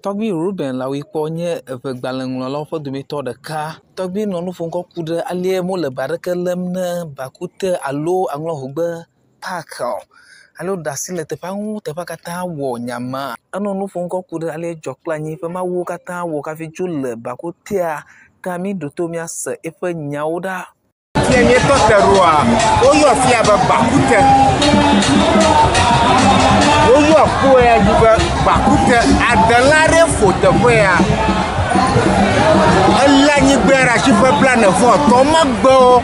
Tɔgbi Ruben la wikpɔ nye eve gbalẽŋlɔlawo ƒe dometɔ ɖeka. Tɔgbi nɔ nu ƒom kɔ ku ɖe alie mole ba ɖeke lém ne bakute alo aŋlɔhogbe pak o. Alo da asi le teƒea ŋu, teƒea katã wɔ nyama. Enɔ nu ƒom kɔ ku ɖe alie dzɔ kple anyi ƒe mawuwo katã wɔ kafi dzo le bakutea. Ke mi ɖo to míase eƒe nyawo ɖa. Mietɔ te ɖoa, woyɔ fia be bakute. Woyɔ kpoe dzi be bakute. Adela ɖe fo teƒea. Elé anyigba ɖe asi ƒe blaenevɔtɔ megbewo.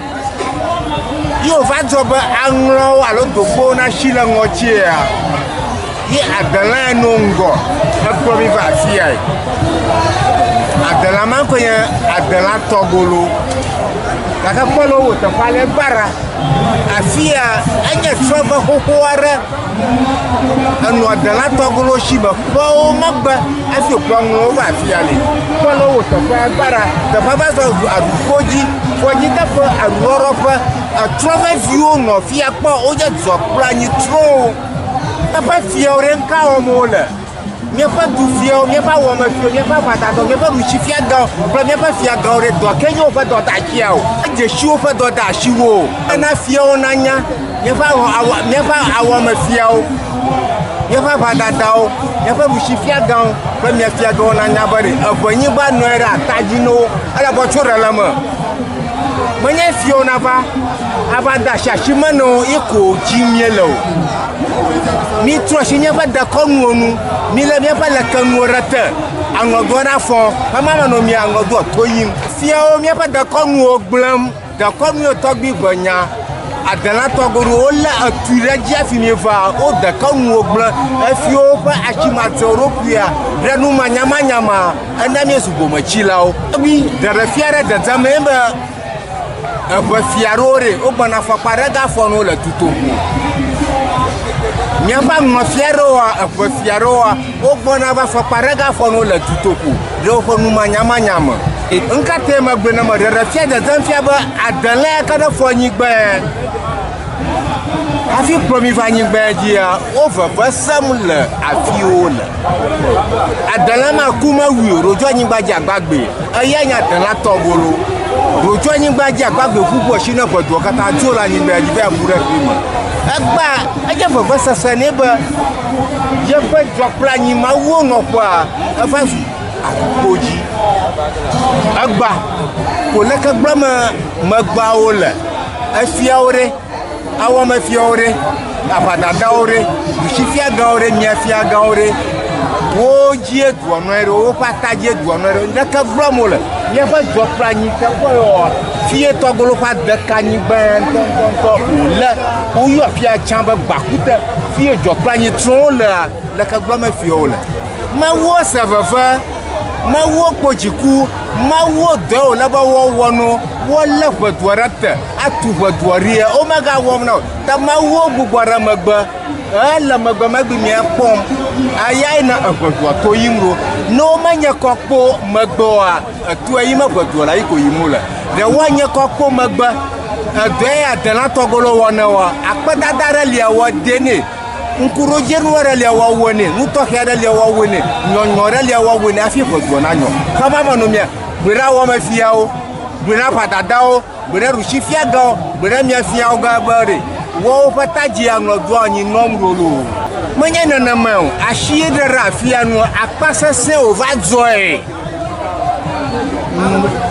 Yewo va dzɔ be aŋlɔwo alo dogbowo nasi le ŋɔtsia. Ye adela no ŋgɔ ekplɔ mi va afia. Adela ma koe nye adela tɔgolo. Gake kpɔlo wo teƒea le gbara. Afia enye trɔve xoxo aɖe. Enɔ adela tɔgolo si me kpɔwo megbe hafi wokplɔ ŋlɔwo va afia li. Kpɔlo wo teƒea gbara. Teƒea va zɔ aɖukpodzi. Fɔdziteƒe, aɖuɖɔɖɔƒe. Trɔveviwo nɔ fia kpɔ wodze dzɔ kple anyi trɔwo. Eƒe fiawo ɖe ŋka wɔm wole. Míaƒe dufiawo, míaƒe awɔmefiawo, míaƒe avatadɔ, míaƒe ɖusifiagãwo kple míaƒe fiagãwo ɖe dɔ ke nye woƒe dɔdeasiawo. Edzesiwo ƒe dɔdeasiwo. Ena fiawo nanya míaƒe awɔmefiawo, míaƒe avatadawo, míaƒe ɖusifiagãwo kple mía fiagãwo nanya be evenyigba nɔ ɖe atadzi na wo. Ele bɔtso ɖe le me. Menye fiawo nava ava de asi me na wo ye ko dzi míele o. Mi trɔ si míaƒe dekɔnuwo nu, mi le míaƒe lekenuwo ɖe te. Aŋɔdɔ na fɔ, ema me nɔ mi aŋɔdɔ to yim. Fiawo míaƒe dekɔnuwo gblẽm, dekɔnuwo tɔgbi gbenya. Adela tɔgolo wolé etu ɖe dzi hafi mi va, wo dekɔnuwo gblẽ. Efiwo ƒe atsimatsewo ɖokuia ɖe nu manyamanyama, ena míezu bometsilawo. Tɔgbi ɖeɖefia ɖe dedzem ye be eve fia ɖewo ɖe, wogbɔna fɔkpa ɖe gafɔ no le tutoƒo. Míaƒe aŋɔfia ɖewoa, eve fia ɖewoa, wogbɔna va fɔkpa ɖe gafɔ no le tutoƒo ɖe woƒe nu manyamanya me. Ŋkate megbe ne me ɖeɖefia dzedzem fia be adela ya ke ɖe fɔ anyigba hafi kplɔ mi va anyigba dzia, wo veve sem le afiwo le. Adela ma ku mewui o, ɖodzo anyigba dzi agbagbe. Eya nye adela tɔgolo. Ɖodzo anyigba dzi agbagbe ƒuƒu esi ne ʋeduwo katã dzo le anyigba dzi va ku ɖe fi me. Egba edze vevesese nɛ be yeƒe dzɔkplanyi mawuwo nɔƒea eva zu aɖukpodzi. Egba ko leke gblɔm megbawo le. Efiawo ɖe, awɔmefiawo ɖe, aʋadadawo ɖe, ɖusifiagãwo ɖe, miafiagãwo ɖe. Wo dzi eduɔnɔe ɖe, woƒe atadzi eduɔnɔe ɖe. Leke gblɔm wole. Míaƒe dzɔkplanyi teƒe yɔ fie tɔgolo ƒe adekanyigba ŋutɔŋutɔ wòle. Woyɔ fia tsã be bakute. Fie dzɔkplanyi trɔwo lea, leke gblɔm fiawo le. Mewuwo se veve, mewuwo kpo dziku, mewuwo dɔ wòle be woawɔ no, wolé ʋedu ɖe te, atu ʋedu ɖi, womegawɔm na o. Te mewuwo gbugbɔ ɖe megbe. Le megbe míakpɔm. Ayae na eʋedua to yim ɖo. Ne womenye kɔ kpo megbe oa, etua yi me ʋedua la yi ko yim wole. Ɖe woanye kɔ kpo megbe, edɔe adela tɔgolo wɔne wa, akpedada ɖe lia wɔ de nɛ. Ŋkuɖodzenu ɖe lia wɔwɔ nɛ, nutɔxɛ ɖe lia wɔwɔ nɛ, nyɔnyɔ ɖe lia wɔwɔ nɛ hafi ʋedua na nyɔ. Xɔma me no mia, gbe ɖe awɔmefiawo, gbe ɖe aʋadadawo, gbe ɖe ɖusifiagãwo, gbe ɖe miafiawo gã be ɖe. Wo ƒe tadzi aŋlɔdoa anyi nɔm ɖolo. Menye nenema o. Asi ɖe ɖe afia nu, akpasese wòva dzɔe.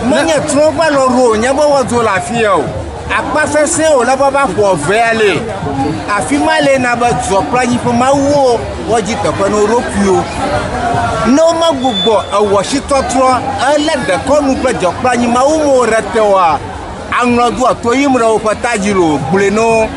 Menye trɔ̃gbe lɔɖo o, nye be woadzo le afia o. Akpasese wòle be va ƒo vea le. Afi ma le na be dzɔkplanyi ƒe mawuwo woadzi teƒe na wo ɖokuiwo. Ne womegbugbɔ ewɔsitɔtrɔ elé dekɔnu kple dzɔkplanyi mawuwo ɖe te oa, aŋlɔdoa to yim ɖe woƒe tadzi lo, gblẽ no.